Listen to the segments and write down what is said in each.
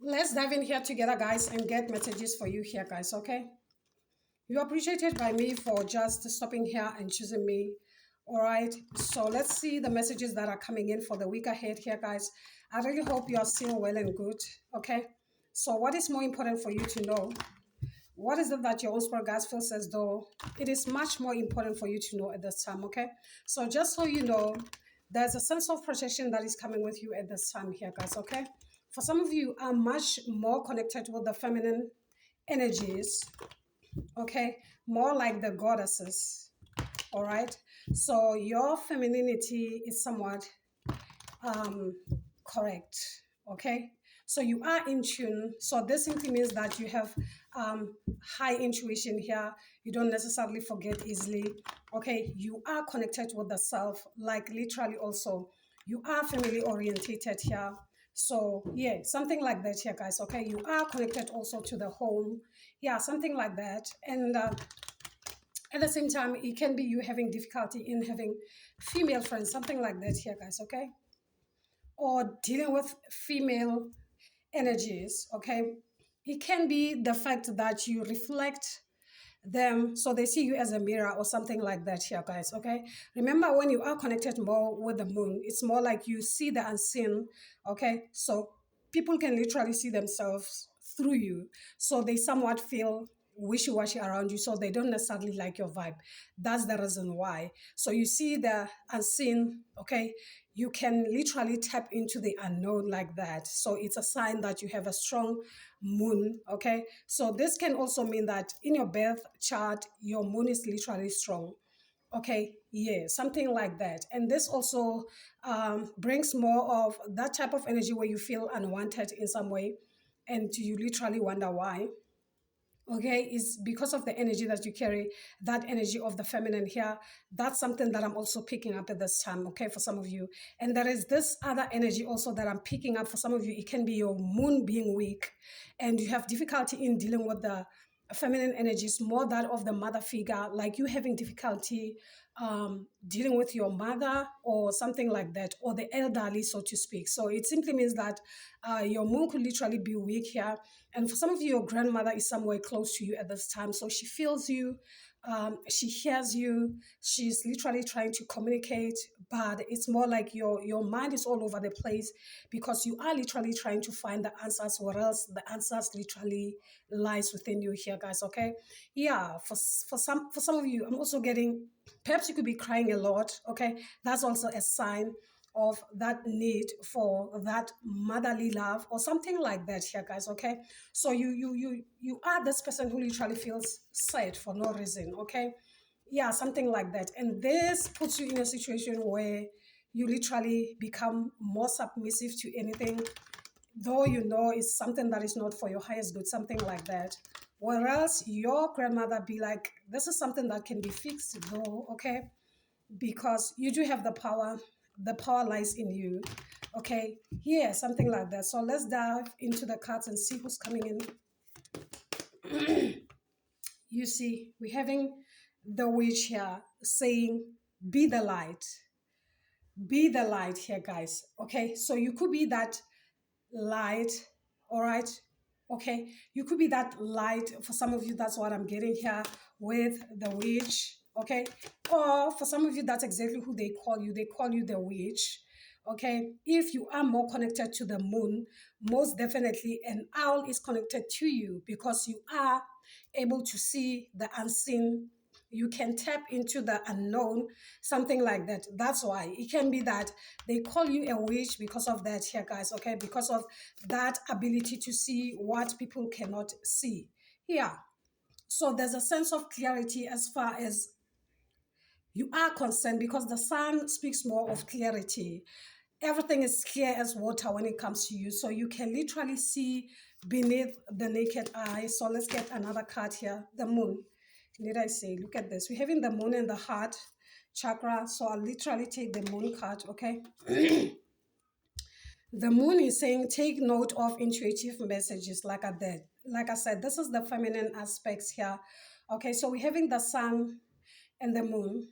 Let's dive in here together, guys, and get messages for you here, guys, okay? You are appreciated by me for just stopping here and choosing me. All right, so let's see the messages that are coming in for the week ahead here, guys. I really hope you are still well and good, okay? So what is more important for you to know? What is it that your own spirit guides feels as though it is much more important for you to know at this time, okay? So just so you know, there's a sense of protection that is coming with you at this time here, guys, okay? For some of you are much more connected with the feminine energies, okay? More like the goddesses, all right? So your femininity is somewhat um, correct, okay? So you are in tune. So this simply means that you have high intuition here. You don't necessarily forget easily, okay? You are connected with the self, like literally also. You are family orientated here. So yeah, something like that here, guys, okay? You are connected also to the home. Yeah, something like that. And at the same time, it can be you having difficulty in having female friends, something like that here, guys, okay? Or dealing with female energies, okay? It can be the fact that you reflect them so they see you as a mirror or something like that here, guys, okay? Remember, when you are connected more with the moon, it's more like you see the unseen, okay? So people can literally see themselves through you, so they somewhat feel wishy-washy around you, so they don't necessarily like your vibe. That's the reason why. So you see the unseen, okay? You can literally tap into the unknown like that. So it's a sign that you have a strong moon, okay? So this can also mean that in your birth chart, your moon is literally strong. Okay, yeah, something like that. And this also brings more of that type of energy where you feel unwanted in some way and you literally wonder why. Okay, is because of the energy that you carry, that energy of the feminine here. That's something that I'm also picking up at this time, okay, for some of you. And there is this other energy also that I'm picking up for some of you. It can be your moon being weak and you have difficulty in dealing with the feminine energies, more that of the mother figure, like you having difficulty dealing with your mother or something like that, or the elderly, so to speak. So it simply means that your moon could literally be weak here. And for some of you, your grandmother is somewhere close to you at this time. So she feels you, she hears you, she's literally trying to communicate, but it's more like your mind is all over the place because you are literally trying to find the answers, or else the answers literally lies within you here, guys, okay? Yeah, for some of you, I'm also getting, perhaps you could be crying a lot, okay? That's also a sign of that need for that motherly love or something like that here, guys, okay? So you are this person who literally feels sad for no reason, okay? Yeah, something like that. And this puts you in a situation where you literally become more submissive to anything, though you know it's something that is not for your highest good, something like that. Whereas your grandmother be like, this is something that can be fixed though, okay? Because you do have the power lies in you, okay? Yeah, something like that. So let's dive into the cards and see who's coming in. You see, we're having the witch here saying, be the light. Be the light here, guys, okay? So you could be that light, all right? Okay, you could be that light. For some of you, that's what I'm getting here with the witch, okay? Or for some of you, that's exactly who they call you. They call you the witch, okay? If you are more connected to the moon, most definitely an owl is connected to you because you are able to see the unseen. You can tap into the unknown, something like that. That's why it can be that they call you a witch because of that here, guys, okay? Because of that ability to see what people cannot see. Yeah. So there's a sense of clarity as far as you are concerned because the sun speaks more of clarity. Everything is clear as water when it comes to you. So you can literally see beneath the naked eye. So let's get another card here. The moon. Did I say? Look at this. We're having the moon and the heart chakra. So I'll literally take the moon card, okay? The moon is saying take note of intuitive messages like I did. Like I said, this is the feminine aspects here. Okay, so we're having the sun and the moon.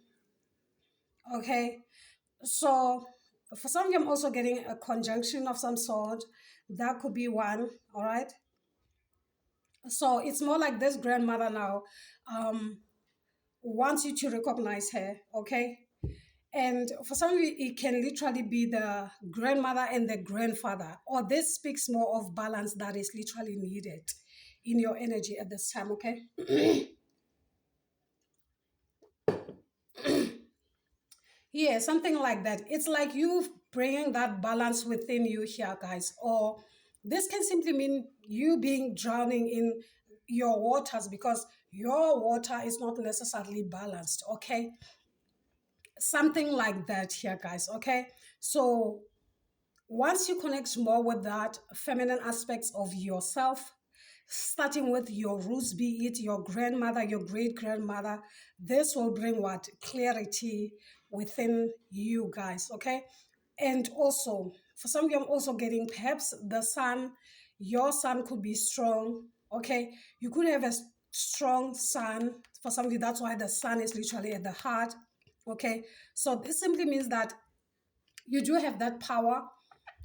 Okay, so for some of you, I'm also getting a conjunction of some sort. That could be one. All right. So it's more like this grandmother now um, wants you to recognize her. Okay. And for some of you, it can literally be the grandmother and the grandfather, or this speaks more of balance that is literally needed in your energy at this time. Okay. Yeah, something like that. It's like you bringing that balance within you here, guys. Or this can simply mean you being drowning in your waters because your water is not necessarily balanced. Okay. Something like that here, guys. Okay. So once you connect more with that feminine aspects of yourself, starting with your roots, be it your grandmother, your great grandmother, this will bring what? Clarity within you guys, okay? And also, for some of you, I'm also getting perhaps the sun, your sun could be strong, okay? You could have a strong sun. For some of you, that's why the sun is literally at the heart, okay? So this simply means that you do have that power,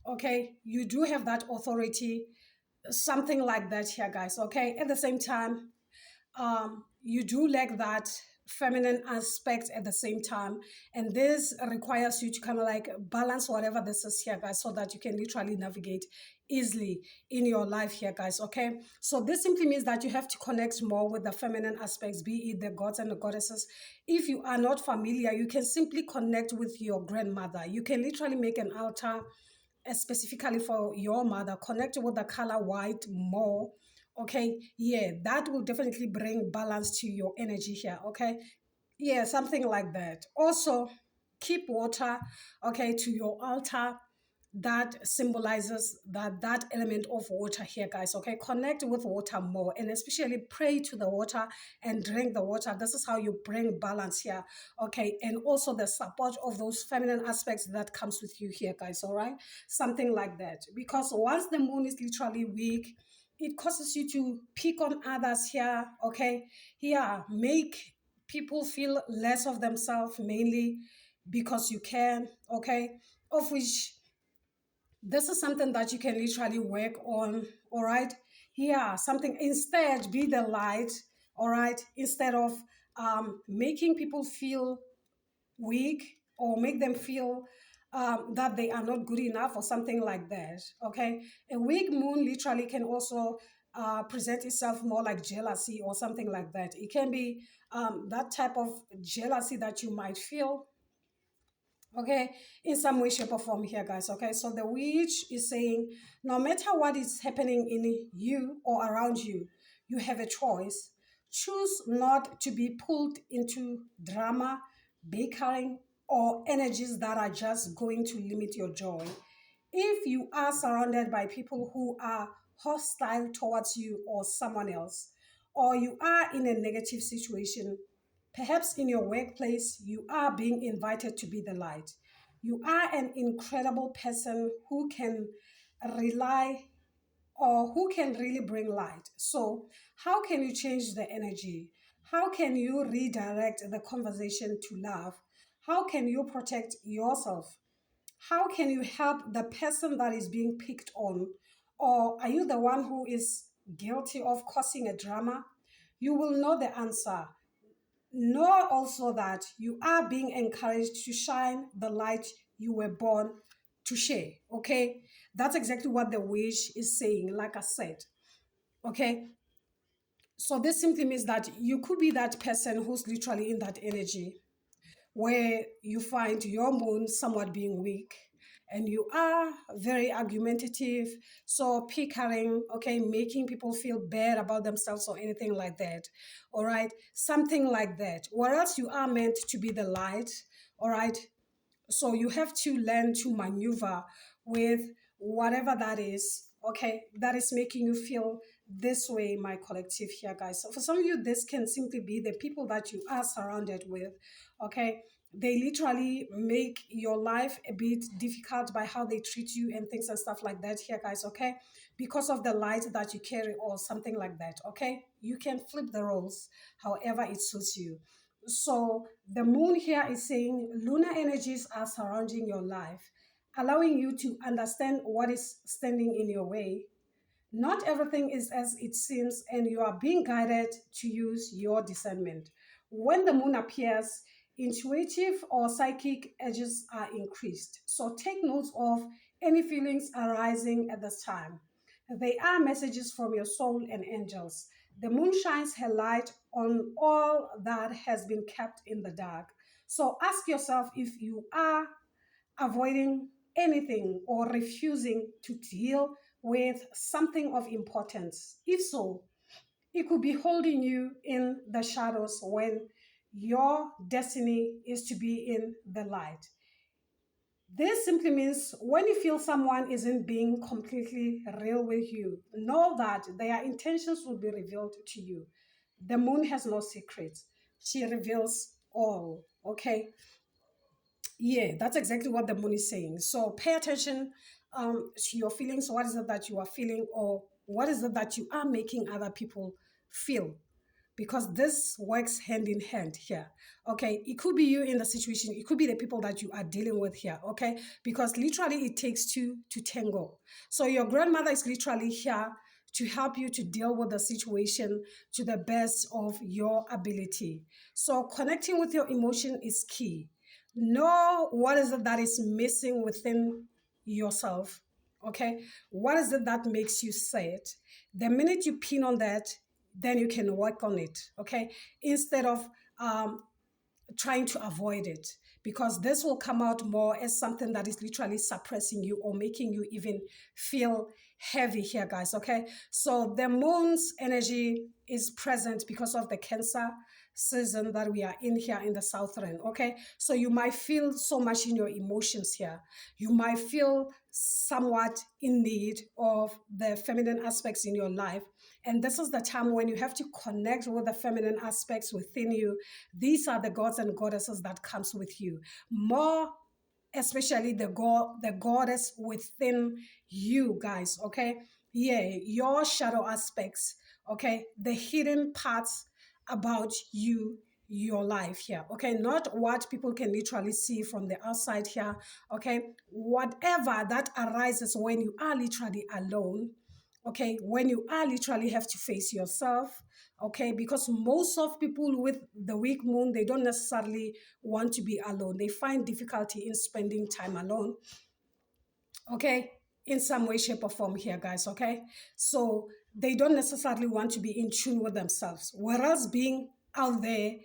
okay? You do have that authority, something like that here, guys, okay? At the same time, you do lack that feminine aspect at the same time, and this requires you to kind of like balance whatever this is here, guys, so that you can literally navigate easily in your life here, guys, okay? So this simply means that you have to connect more with the feminine aspects, be it the gods and the goddesses. If you are not familiar, you can simply connect with your grandmother. You can literally make an altar specifically for your mother, connect with the color white more. Okay, yeah, that will definitely bring balance to your energy here. Okay, yeah, something like that. Also, keep water, okay, to your altar. That symbolizes that element of water here, guys. Okay, connect with water more, and especially pray to the water and drink the water. This is how you bring balance here. Okay, and also the support of those feminine aspects that comes with you here, guys. All right, something like that. Because once the moon is literally weak, it causes you to pick on others here. Okay, here make people feel less of themselves, mainly because you can. Okay, of which this is something that you can literally work on. All right, yeah, something. Instead, be the light. All right, instead of making people feel weak or make them feel that they are not good enough or something like that. Okay, a weak moon literally can also present itself more like jealousy or something like that. It can be that type of jealousy that you might feel, okay, in some way shape or form here, guys. Okay, so the witch is saying no matter what is happening in you or around you, you have a choice. Choose not to be pulled into drama, bickering, or energies that are just going to limit your joy. If you are surrounded by people who are hostile towards you or someone else, or you are in a negative situation, perhaps in your workplace, you are being invited to be the light. You are an incredible person who can rely or who can really bring light. So, how can you change the energy? How can you redirect the conversation to love? How can you protect yourself? How can you help the person that is being picked on? Or are you the one who is guilty of causing a drama? You will know the answer. Know also that you are being encouraged to shine the light you were born to share. Okay, that's exactly what the wish is saying, like I said. Okay, so this simply means that you could be that person who's literally in that energy where you find your moon somewhat being weak and you are very argumentative, so pickering, okay, making people feel bad about themselves or anything like that. All right, something like that. Whereas you are meant to be the light, all right, so you have to learn to maneuver with whatever that is, okay, that is making you feel this way, my collective here, guys. So for some of you, this can simply be the people that you are surrounded with, okay? They literally make your life a bit difficult by how they treat you and things and stuff like that here, guys, okay? Because of the light that you carry or something like that, okay? You can flip the roles however it suits you. So the moon here is saying lunar energies are surrounding your life. allowing you to understand what is standing in your way. Not everything is as it seems, and you are being guided to use your discernment. When the moon appears, intuitive or psychic edges are increased. So take notes of any feelings arising at this time. They are messages from your soul and angels. The moon shines her light on all that has been kept in the dark. So ask yourself if you are avoiding anything or refusing to deal with something of importance. If so, it could be holding you in the shadows when your destiny is to be in the light. This simply means when you feel someone isn't being completely real with you, know that their intentions will be revealed to you. The moon has no secrets, she reveals all. Okay, yeah, that's exactly what the moon is saying. So pay attention to your feelings. What is it that you are feeling, or what is it that you are making other people feel? Because this works hand in hand here. Okay, it could be you in the situation, it could be the people that you are dealing with here. Okay, because literally it takes two to tango. So your grandmother is literally here to help you to deal with the situation to the best of your ability. So connecting with your emotion is key. Know what is it that is missing within yourself. Okay, what is it that makes you say it? The minute you pin on that, then you can work on it. Okay, instead of um, trying to avoid it, because this will come out more as something that is literally suppressing you or making you even feel heavy here, guys. Okay, so the moon's energy is present because of the Cancer season that we are in here in the southern. Okay, so you might feel so much in your emotions here. You might feel somewhat in need of the feminine aspects in your life, and this is the time when you have to connect with the feminine aspects within you. These are the gods and goddesses that comes with you. More especially the goddess within you, guys. Okay. Yeah, your shadow aspects, okay, the hidden parts about you, your life here. Okay, not what people can literally see from the outside here. Okay, whatever that arises when you are literally alone, okay, when you are literally have to face yourself. Okay, because most of people with the weak moon, they don't necessarily want to be alone. They find difficulty in spending time alone. Okay, in some way, shape, or form here, guys. Okay, so they don't necessarily want to be in tune with themselves, whereas being out there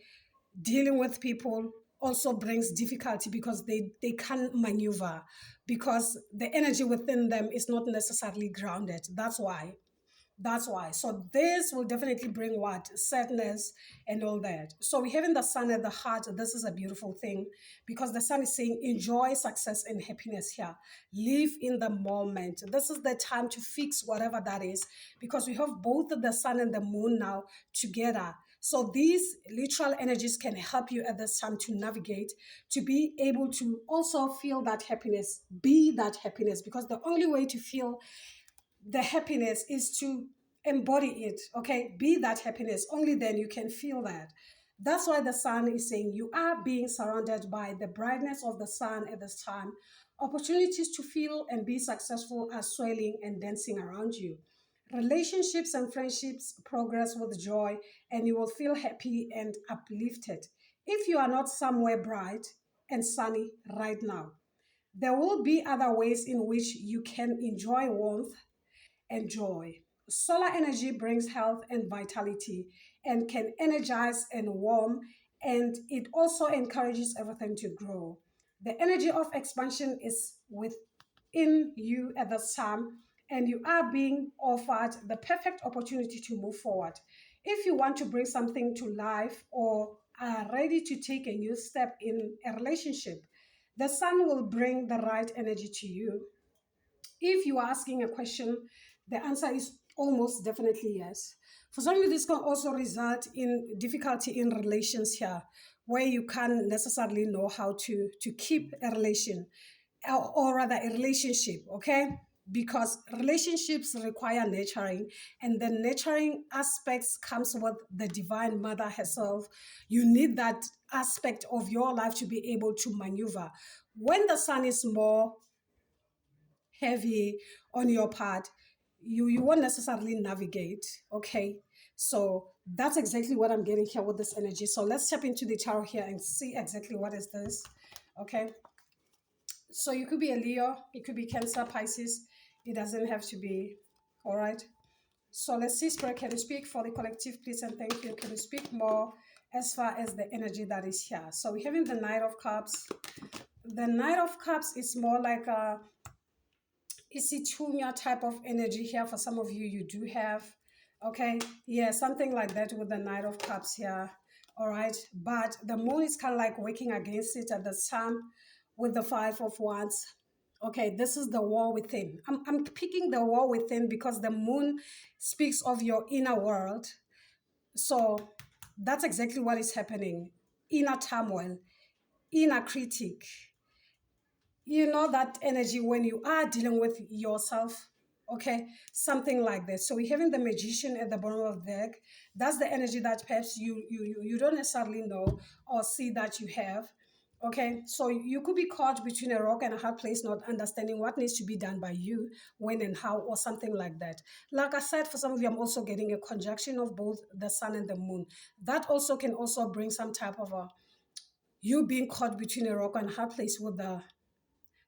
dealing with people also brings difficulty because they can't maneuver, because the energy within them is not necessarily grounded. That's why. So this will definitely bring what? Sadness and all that. So we're having the sun at the heart. This is a beautiful thing because the sun is saying enjoy success and happiness here. Live in the moment. This is the time to fix whatever that is, because we have both the sun and the moon now together. So these literal energies can help you at this time to navigate, to be able to also feel that happiness, be that happiness, because the only way to feel the happiness is to embody it. Okay, be that happiness. Only then you can feel that. That's why the sun is saying you are being surrounded by the brightness of the sun at this time. Opportunities to feel and be successful are swelling and dancing around you. Relationships and friendships progress with joy, and you will feel happy and uplifted. If you are not somewhere bright and sunny right now, there will be other ways in which you can enjoy warmth and joy. Solar energy brings health and vitality and can energize and warm, and it also encourages everything to grow. The energy of expansion is within you at this time, and you are being offered the perfect opportunity to move forward. If you want to bring something to life or are ready to take a new step in a relationship, the sun will bring the right energy to you. If you are asking a question, the answer is almost definitely yes. For some of you, this can also result in difficulty in relations here, where you can't necessarily know how to keep a relation, or rather a relationship, okay? Because relationships require nurturing, and the nurturing aspects comes with the divine mother herself. You need that aspect of your life to be able to maneuver. When the sun is more heavy on your part, you won't necessarily navigate. Okay, so that's exactly what I'm getting here with this energy. So let's step into the tarot here and see exactly what is this. Okay, so you could be a Leo, it could be Cancer, Pisces. It doesn't have to be. All right. So let's see, Spirit, can you speak for the collective, please? And thank you. Can you speak more as far as the energy that is here? So we're having the Knight of Cups. The Knight of Cups is more like a Isitunya type of energy here. For some of you, you do have. Okay. Yeah, something like that with the Knight of Cups here. All right. But the moon is kind of like working against it at the time with the Five of Wands. Okay, this is the war within. I'm picking the war within because the moon speaks of your inner world. So that's exactly what is happening. Inner turmoil, inner critic. You know that energy when you are dealing with yourself. Okay, something like that. So we're having the Magician at the bottom of the deck. That's the energy that perhaps you don't necessarily know or see that you have. Okay, so you could be caught between a rock and a hard place, not understanding what needs to be done by you, when and how, or something like that. Like I said, for some of you, I'm also getting a conjunction of both the sun and the moon. That also can also bring some type of a you being caught between a rock and a hard place with the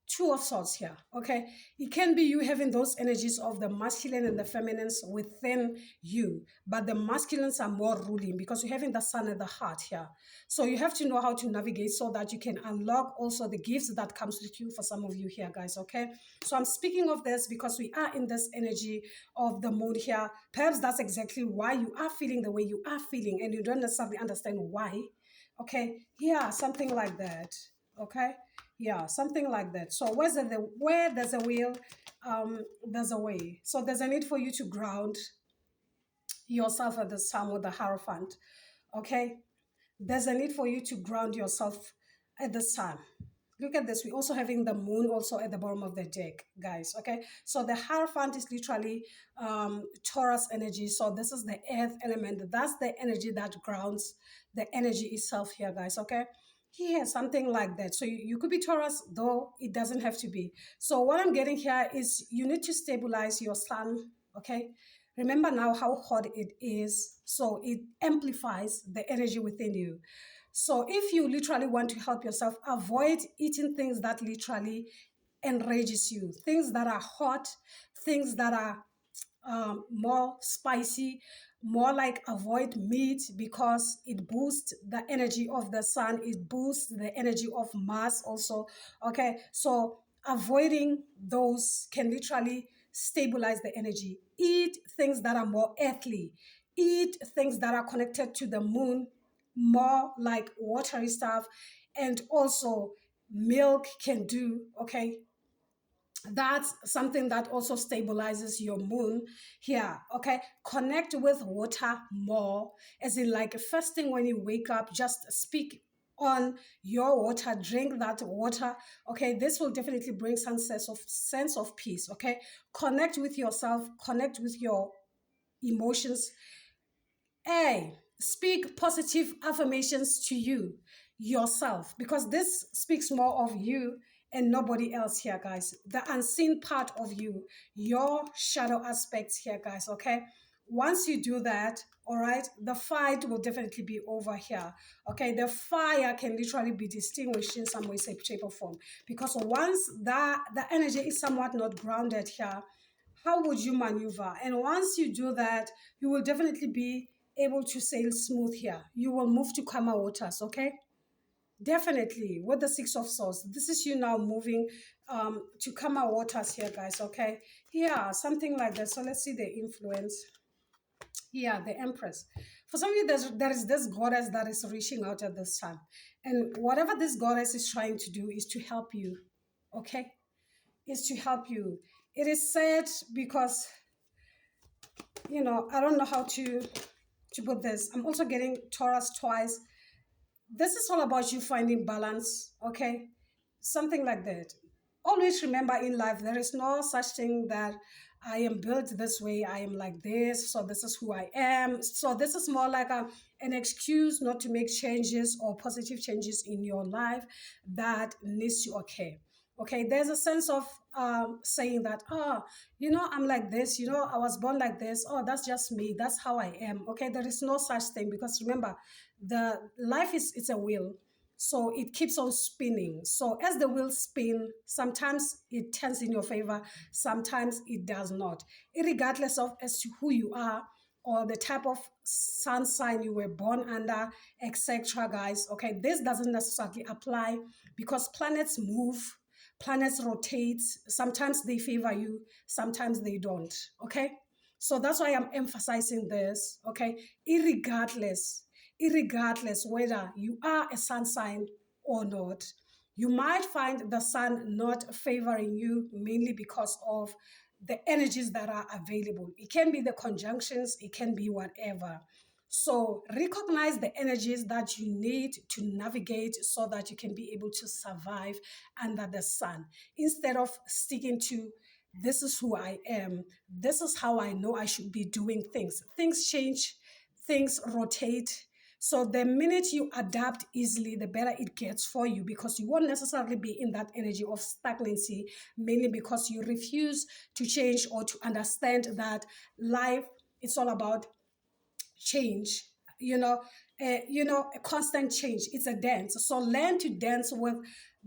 Two of Swords here. Okay, it can be you having those energies of the masculine and the feminines within you, but the masculines are more ruling because you're having the sun and the heart here. So you have to know how to navigate so that you can unlock also the gifts that comes with you for some of you here, guys. Okay, so I'm speaking of this because we are in this energy of the moon here. Perhaps that's exactly why you are feeling the way you are feeling and you don't necessarily understand why. Okay, yeah, something like that. Okay, yeah, something like that. So where there's a will, there's a way. So there's a need for you to ground yourself at this time with the Hierophant. Okay, there's a need for you to ground yourself at this time. Look at this. We're also having the moon also at the bottom of the deck, guys. Okay, so the Hierophant is literally Taurus energy. So this is the earth element. That's the energy that grounds the energy itself here, guys. Okay, yeah, something like that. So you could be Taurus, though it doesn't have to be. So what I'm getting here is you need to stabilize your sun. Okay, remember now how hot it is, so it amplifies the energy within you. So if you literally want to help yourself, avoid eating things that literally enrages you, things that are hot, things that are more spicy, more like avoid meat because it boosts the energy of the sun, it boosts the energy of Mars also. Okay, so avoiding those can literally stabilize the energy. Eat things that are more earthly, eat things that are connected to the moon, more like watery stuff, and also milk can do. Okay, that's something that also stabilizes your moon here. Okay, connect with water more, as in like first thing when you wake up, just speak on your water, drink that water. Okay, this will definitely bring some sense of peace. Okay, connect with yourself, connect with your emotions. A, speak positive affirmations to you, yourself, because this speaks more of you and nobody else here, guys. The unseen part of you, your shadow aspects here, guys, okay? Once you do that, all right, the fight will definitely be over here, okay? The fire can literally be distinguished in some way, shape, or form, because once the energy is somewhat not grounded here, how would you maneuver? And once you do that, you will definitely be able to sail smooth here. You will move to calmer waters, okay? Definitely, with the Six of Swords. This is you now moving to calmer waters here, guys, okay? Yeah, something like that. So let's see the influence. Yeah, the Empress. For some of you, there is this goddess that is reaching out at this time. And whatever this goddess is trying to do is to help you, okay? Is to help you. It is said because I don't know how to put this. I'm also getting Taurus twice. This is all about you finding balance, okay? Something like that. Always remember in life, there is no such thing that I am built this way, I am like this, so this is who I am. So this is more like an excuse not to make changes or positive changes in your life that needs to occur. Okay, there's a sense of saying that, oh, you know, I'm like this, you know, I was born like this. Oh, that's just me. That's how I am. Okay, there is no such thing, because remember, the life is, it's a wheel. So it keeps on spinning. So as the wheel spin, sometimes it turns in your favor, sometimes it does not. Irregardless of as to who you are or the type of sun sign you were born under, etc., guys. Okay, this doesn't necessarily apply, because planets move, planets rotate. Sometimes they favor you, sometimes they don't. Okay, so that's why I'm emphasizing this. Okay, irregardless whether you are a sun sign or not, you might find the sun not favoring you, mainly because of the energies that are available. It can be the conjunctions, it can be whatever. So recognize the energies that you need to navigate so that you can be able to survive under the sun, instead of sticking to, this is who I am, this is how I know I should be doing things. Things change, things rotate. So the minute you adapt easily, the better it gets for you, because you won't necessarily be in that energy of stagnancy, mainly because you refuse to change or to understand that life, it's all about change, a constant change. It's a dance. So learn to dance with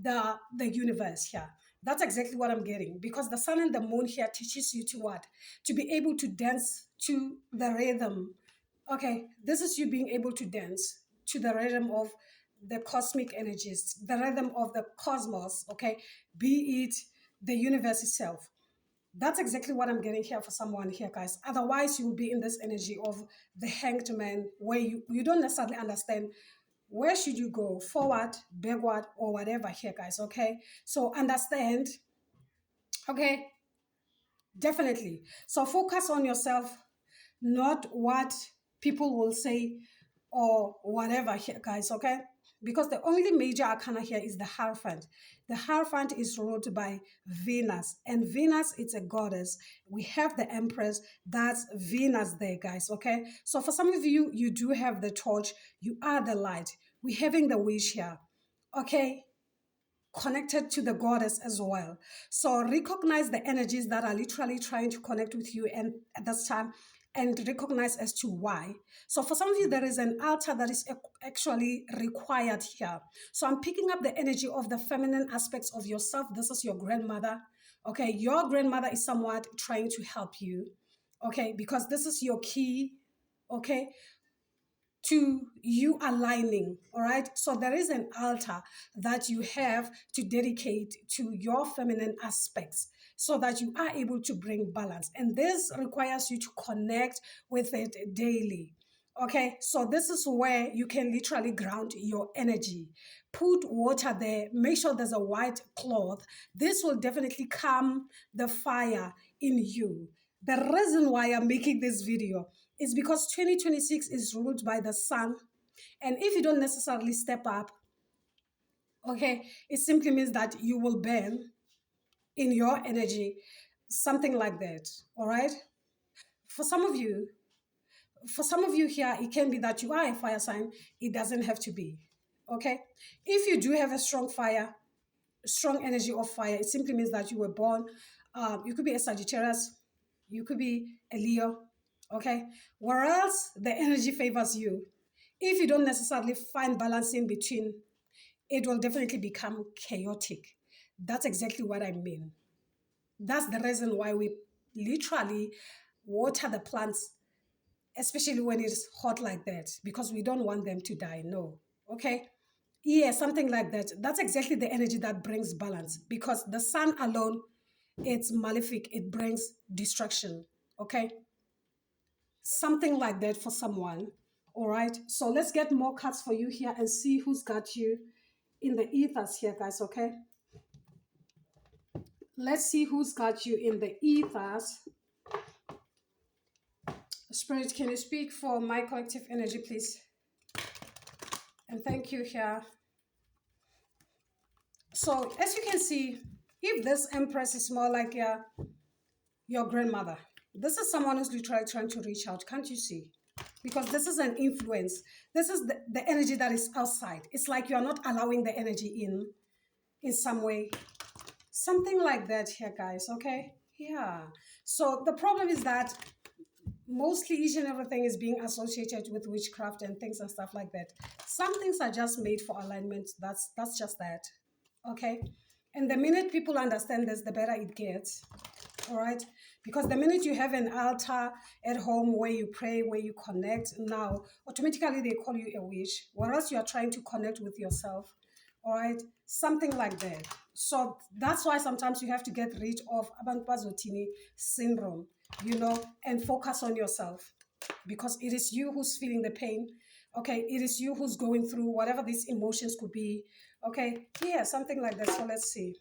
the universe here. That's exactly what I'm getting, because the sun and the moon here teaches you to what? To be able to dance to the rhythm. Okay, this is you being able to dance to the rhythm of the cosmic energies, the rhythm of the cosmos. Okay, be it the universe itself. That's exactly what I'm getting here for someone here, guys. Otherwise, you will be in this energy of the hanged man, where you don't necessarily understand where should you go, forward, backward, or whatever here, guys. Okay, so understand. Okay, definitely. So focus on yourself, not what people will say or whatever here, guys. Okay, because the only major arcana here is the Hierophant. The Hierophant is ruled by Venus, and Venus, it's a goddess. We have the Empress, that's Venus there, guys. Okay, so for some of you, you do have the torch, you are the light. We're having the wish here. Okay, connected to the goddess as well. So recognize the energies that are literally trying to connect with you, and at this time, and recognize as to why. So for some of you, there is an altar that is actually required here. So I'm picking up the energy of the feminine aspects of yourself. This is your grandmother. Okay, your grandmother is somewhat trying to help you. Okay, because this is your key. Okay, to you aligning. All right, so there is an altar that you have to dedicate to your feminine aspects, so that you are able to bring balance, and this requires you to connect with it daily. Okay, so this is where you can literally ground your energy. Put water there, make sure there's a white cloth. This will definitely calm the fire in you. The reason why I'm making this video is because 2026 is ruled by the sun. And if you don't necessarily step up, okay, it simply means that you will burn in your energy, something like that. All right. For some of you, for some of you here, it can be that you are a fire sign. It doesn't have to be. Okay. If you do have a strong fire, strong energy of fire, it simply means that you were born. You could be a Sagittarius, you could be a Leo, okay? Whereas the energy favors you. If you don't necessarily find balance in between, it will definitely become chaotic. That's exactly what I mean. That's the reason why we literally water the plants, especially when it's hot like that, because we don't want them to die. No, okay? Yeah, something like that. That's exactly the energy that brings balance, because the sun alone, it's malefic, it brings destruction. Okay, something like that for someone. All right, so let's get more cards for you here and see who's got you in the ethers here, guys. Okay, let's see who's got you in the ethers. Spirit, can you speak for my collective energy, please? And thank you here. So as you can see, if this Empress is more like your grandmother, this is someone who's literally trying to reach out. Can't you see? Because this is an influence. This is the energy that is outside. It's like you're not allowing the energy in some way. Something like that here, guys, okay? Yeah. So the problem is that mostly each and everything is being associated with witchcraft and things and stuff like that. Some things are just made for alignment. That's just that. Okay. And the minute people understand this, the better it gets. All right. Because the minute you have an altar at home where you pray, where you connect, now automatically they call you a witch, whereas you are trying to connect with yourself. All right. Something like that. So that's why sometimes you have to get rid of abantu bazotini syndrome, and focus on yourself, because it is you who's feeling the pain. Okay, it is you who's going through whatever these emotions could be. Okay, yeah, something like that. So let's see.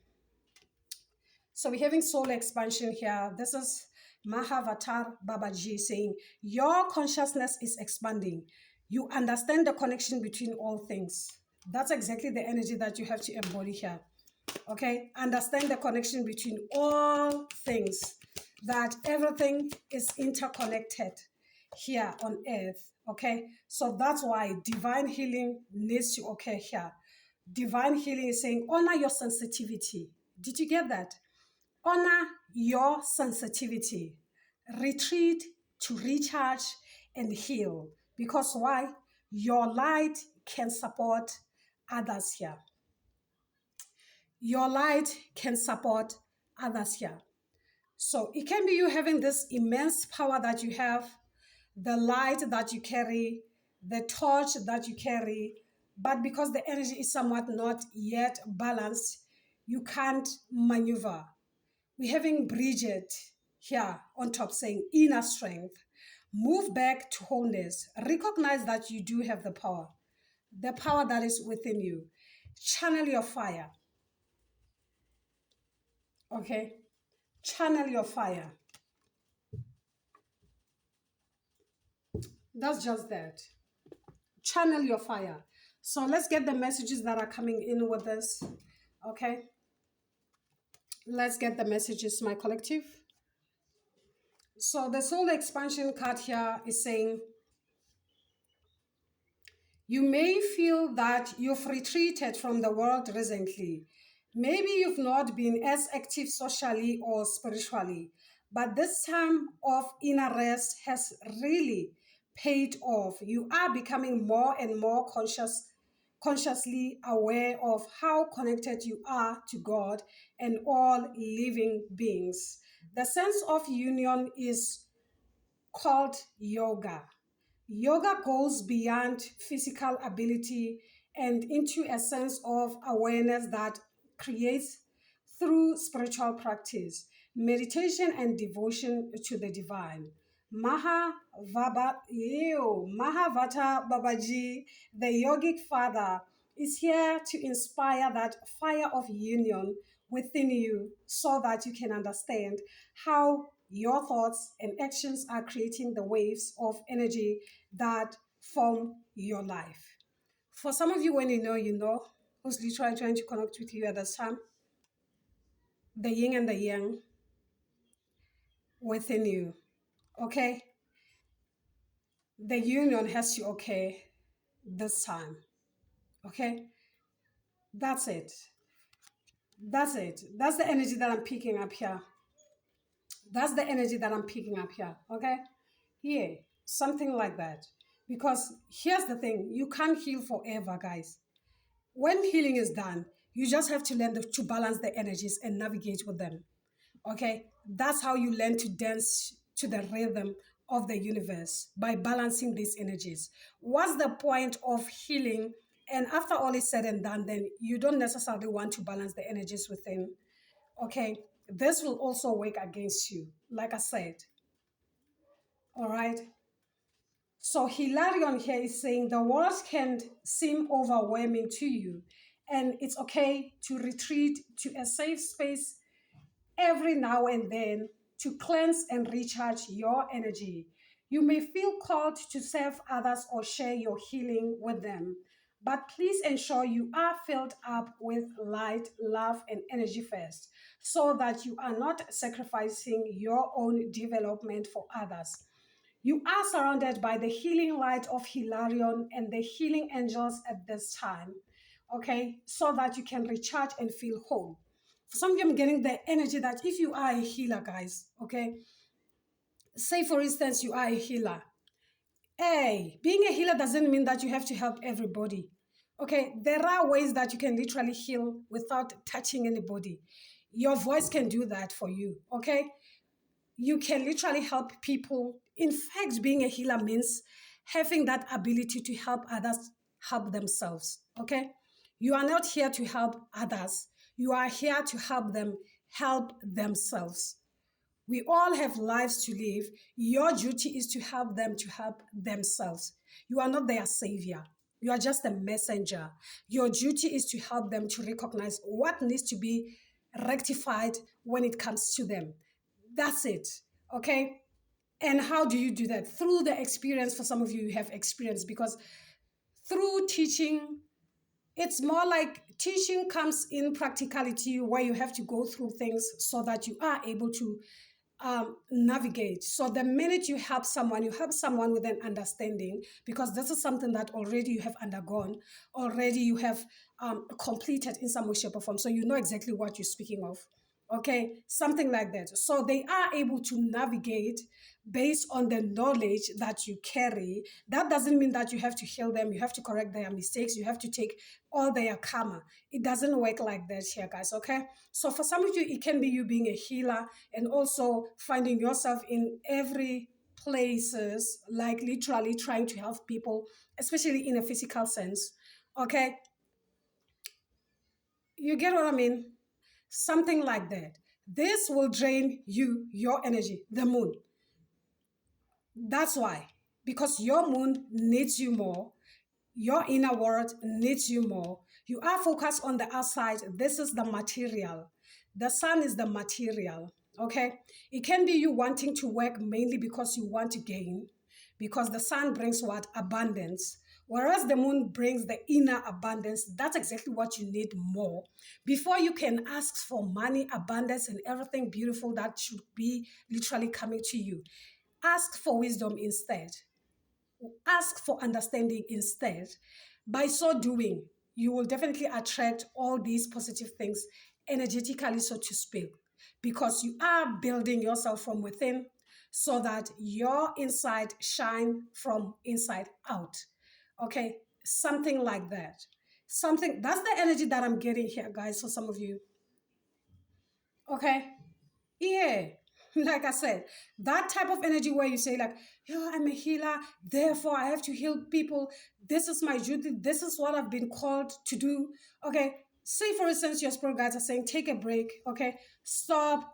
So we're having soul expansion here. This is Mahavatar Babaji saying, your consciousness is expanding. You understand the connection between all things. That's exactly the energy that you have to embody here. Okay, understand the connection between all things, that everything is interconnected here on earth. Okay, so that's why divine healing needs to occur here. Divine healing is saying honor your sensitivity. Did you get that? Honor your sensitivity. Retreat to recharge and heal, because why? Your light can support others here. Your light can support others here. So it can be you having this immense power that you have, the light that you carry, the torch that you carry, but because the energy is somewhat not yet balanced, you can't maneuver. We're having Bridget here on top saying inner strength. Move back to wholeness. Recognize that you do have the power that is within you. Channel your fire. Okay? Channel your fire. That's just that. Channel your fire. So let's get the messages that are coming in with this. Okay? Let's get the messages, my collective. So the soul expansion card here is saying, you may feel that you've retreated from the world recently. Maybe you've not been as active socially or spiritually, but this time of inner rest has really paid off. You are becoming more and more consciously aware of how connected you are to God and all living beings. The sense of union is called yoga. Yoga goes beyond physical ability and into a sense of awareness that creates through spiritual practice, meditation, and devotion to the divine. Mahavata Babaji, the yogic father, is here to inspire that fire of union within you so that you can understand how your thoughts and actions are creating the waves of energy that form your life. For some of you, when you know who's literally trying to connect with you at this time, the yin and the yang within you. Okay? The union has to occur this time. Okay? That's it. That's it. That's the energy that I'm picking up here. That's the energy that I'm picking up here. Okay? Yeah, something like that. Because here's the thing, you can't heal forever, guys. When healing is done, you just have to learn to balance the energies and navigate with them. Okay? That's how you learn to dance to the rhythm of the universe, by balancing these energies. What's the point of healing? And after all is said and done, then you don't necessarily want to balance the energies within. Okay? This will also work against you, like I said. All right? So Hilarion here is saying the world can seem overwhelming to you, and it's okay to retreat to a safe space every now and then to cleanse and recharge your energy. You may feel called to serve others or share your healing with them, but please ensure you are filled up with light, love, and energy first, so that you are not sacrificing your own development for others. You are surrounded by the healing light of Hilarion and the healing angels at this time, okay, so that you can recharge and feel whole. For some of you, I'm getting the energy that if you are a healer, guys, okay, say for instance, you are a healer. Hey, being a healer doesn't mean that you have to help everybody. Okay, there are ways that you can literally heal without touching anybody. Your voice can do that for you, okay? You can literally help people. In fact, being a healer means having that ability to help others help themselves, okay? You are not here to help others. You are here to help them help themselves. We all have lives to live. Your duty is to help them to help themselves. You are not their savior. You are just a messenger. Your duty is to help them to recognize what needs to be rectified when it comes to them. That's it. Okay? And how do you do that? Through the experience. For some of you, you have experience, because through teaching, it's more like teaching comes in practicality, where you have to go through things so that you are able to navigate. So the minute you help someone with an understanding, because this is something that already you have undergone, already you have completed in some way, shape, or form. So you know exactly what you're speaking of. Okay, something like that. So they are able to navigate based on the knowledge that you carry. That doesn't mean that you have to heal them, you have to correct their mistakes, you have to take all their karma. It doesn't work like that here, guys. Okay, so for some of you, it can be you being a healer and also finding yourself in every places, like literally trying to help people, especially in a physical sense. Okay, you get what I mean? Something like that. This will drain your energy, the moon. That's why, because your moon needs you more, your inner world needs you more. You are focused on the outside. This is the material. The sun is the material. Okay? It can be you wanting to work mainly because you want to gain, because the sun brings what? Abundance. Whereas the moon brings the inner abundance. That's exactly what you need more. Before you can ask for money, abundance, and everything beautiful that should be literally coming to you, ask for wisdom instead. Ask for understanding instead. By so doing, you will definitely attract all these positive things energetically, so to speak, because you are building yourself from within so that your inside shine from inside out. Okay, something like that. Something that's the energy that I'm getting here, guys, for some of you. Okay, yeah, like I said, that type of energy where you say like, "Yo, I'm a healer, therefore I have to heal people. This is my duty. This is what I've been called to do." Okay, say for instance, your spirit guides are saying, "Take a break." Okay, stop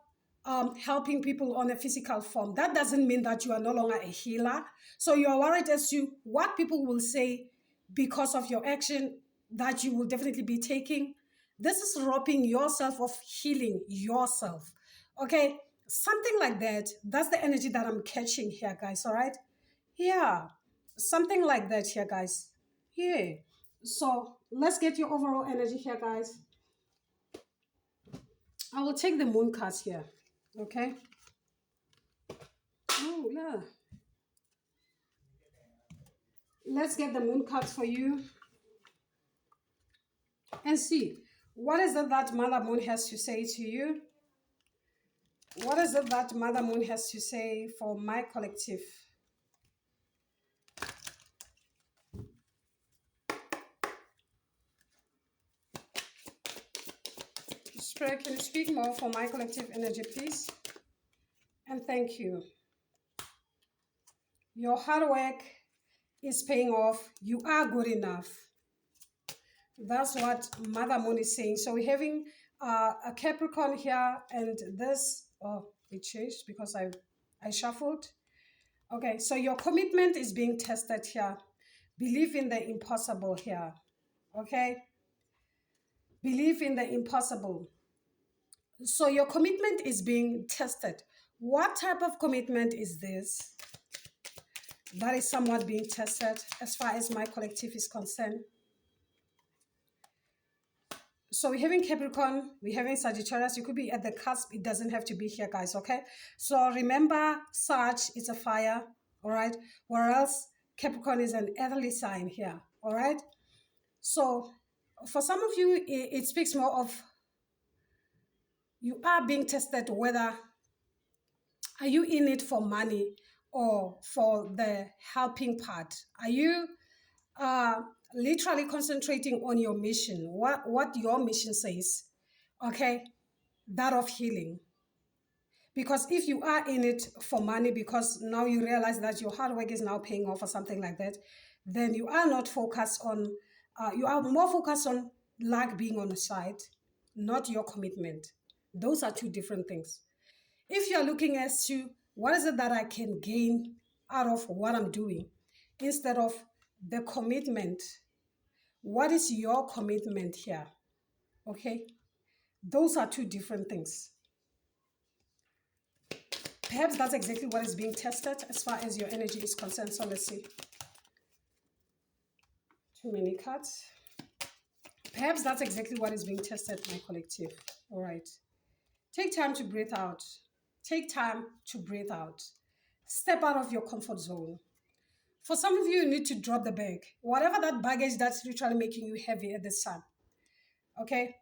helping people on a physical form. That doesn't mean that you are no longer a healer. So you are worried as to what people will say because of your action that you will definitely be taking. This is robbing yourself of healing yourself. Okay, something like that. That's the energy that I'm catching here, guys. All right, yeah, something like that here, guys. Yeah, so let's get your overall energy here, guys. I will take the moon cards here. Okay. Oh yeah, let's get the moon cards for you and see what is it that Mother Moon has to say to you. What is it that Mother Moon has to say for my collective? Spirit, can you speak more for my collective energy, please? And thank you. Your hard work is paying off. You are good enough. That's what Mother Moon is saying. So we're having a Capricorn here, and this, oh, it changed because I shuffled. Okay, so your commitment is being tested here. Believe in the impossible here. Okay? Believe in the impossible. So your commitment is being tested. What type of commitment is this? That is somewhat being tested as far as my collective is concerned. So we're having Capricorn, we're having Sagittarius. You could be at the cusp. It doesn't have to be here, guys, okay? So remember, Sag is a fire, all right? Whereas Capricorn is an earthly sign here, all right? So for some of you, it speaks more of You are being tested whether are you in it for money or for the helping part. Are you uh, literally concentrating on your mission, what your mission says, okay, that of healing. Because if you are in it for money because now you realize that your hard work is now paying off or something like that, then you are not focused on, you are more focused on luck being on the side, not your commitment. Those are two different things. If you're looking as to what is it that I can gain out of what I'm doing, instead of the commitment, what is your commitment here? Okay, those are two different things. Perhaps that's exactly what is being tested as far as your energy is concerned. So let's see. Too many cards. Perhaps that's exactly what is being tested, my collective. All right. Take time to breathe out. Take time to breathe out. Step out of your comfort zone. For some of you, you need to drop the bag. Whatever that baggage that's literally making you heavy at this time. Okay?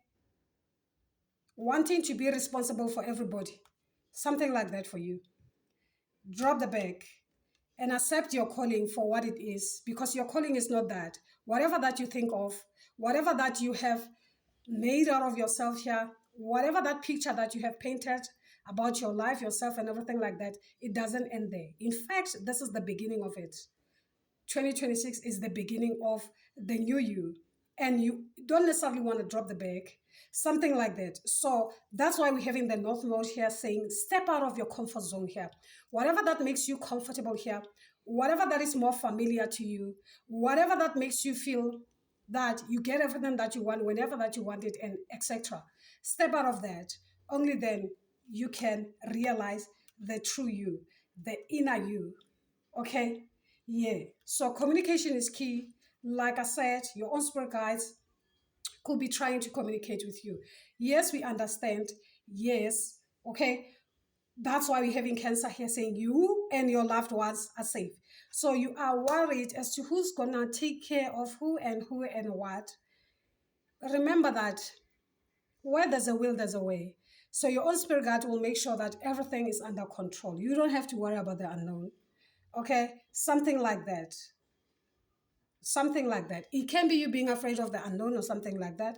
Wanting to be responsible for everybody. Something like that for you. Drop the bag and accept your calling for what it is, because your calling is not that. Whatever that you think of, whatever that you have made out of yourself here, whatever that picture that you have painted about your life, yourself, and everything like that, it doesn't end there. In fact, this is the beginning of it. 2026 is the beginning of the new you, and you don't necessarily want to drop the bag, something like that. So that's why we're having the North Node here saying step out of your comfort zone here. Whatever that makes you comfortable here, whatever that is more familiar to you, whatever that makes you feel that you get everything that you want whenever that you want it, and etc. Step out of that. Only then you can realize the true you, the inner you. Okay? Yeah. So communication is key. Like I said, your own spirit guides could be trying to communicate with you. Yes, we understand. Yes. Okay. That's why we're having Cancer here saying you and your loved ones are safe. So you are worried as to who's gonna take care of who and what. Remember that where there's a will, there's a way. So your own spirit guide will make sure that everything is under control. You don't have to worry about the unknown. Okay? Something like that. Something like that. It can be you being afraid of the unknown or something like that.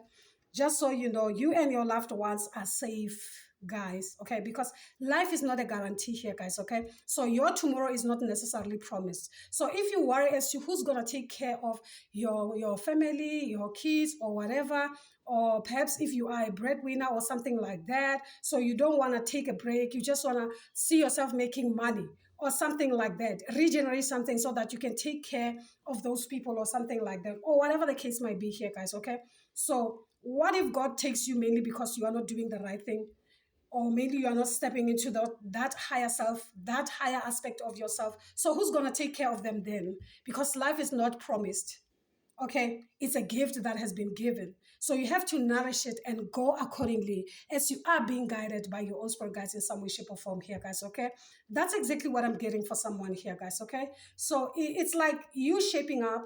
Just so you know, you and your loved ones are safe, guys. Okay, because life is not a guarantee here, guys. Okay, so your tomorrow is not necessarily promised. So if you worry as to who's gonna take care of your family, your kids, or whatever, or perhaps if you are a breadwinner or something like that, so you don't want to take a break, you just want to see yourself making money or something like that, regenerate something so that you can take care of those people or something like that, or whatever the case might be here, guys. Okay, so what if God takes you mainly because you are not doing the right thing, or maybe you are not stepping into that higher self, that higher aspect of yourself? So who's going to take care of them then? Because life is not promised. Okay, it's a gift that has been given. So you have to nourish it and go accordingly as you are being guided by your own spirit guides in some way, shape, or form here, guys. Okay, that's exactly what I'm getting for someone here, guys. Okay, so it's like you shaping up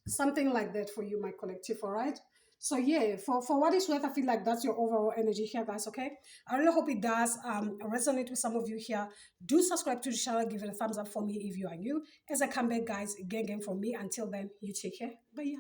something like that for you, my collective. All right. So yeah, for what it's worth, I feel like that's your overall energy here, guys. Okay, I really hope it does resonate with some of you here. Do subscribe to the channel, give it a thumbs up for me if you are new. As I come back, guys, gang from me. Until then, you take care. Bye.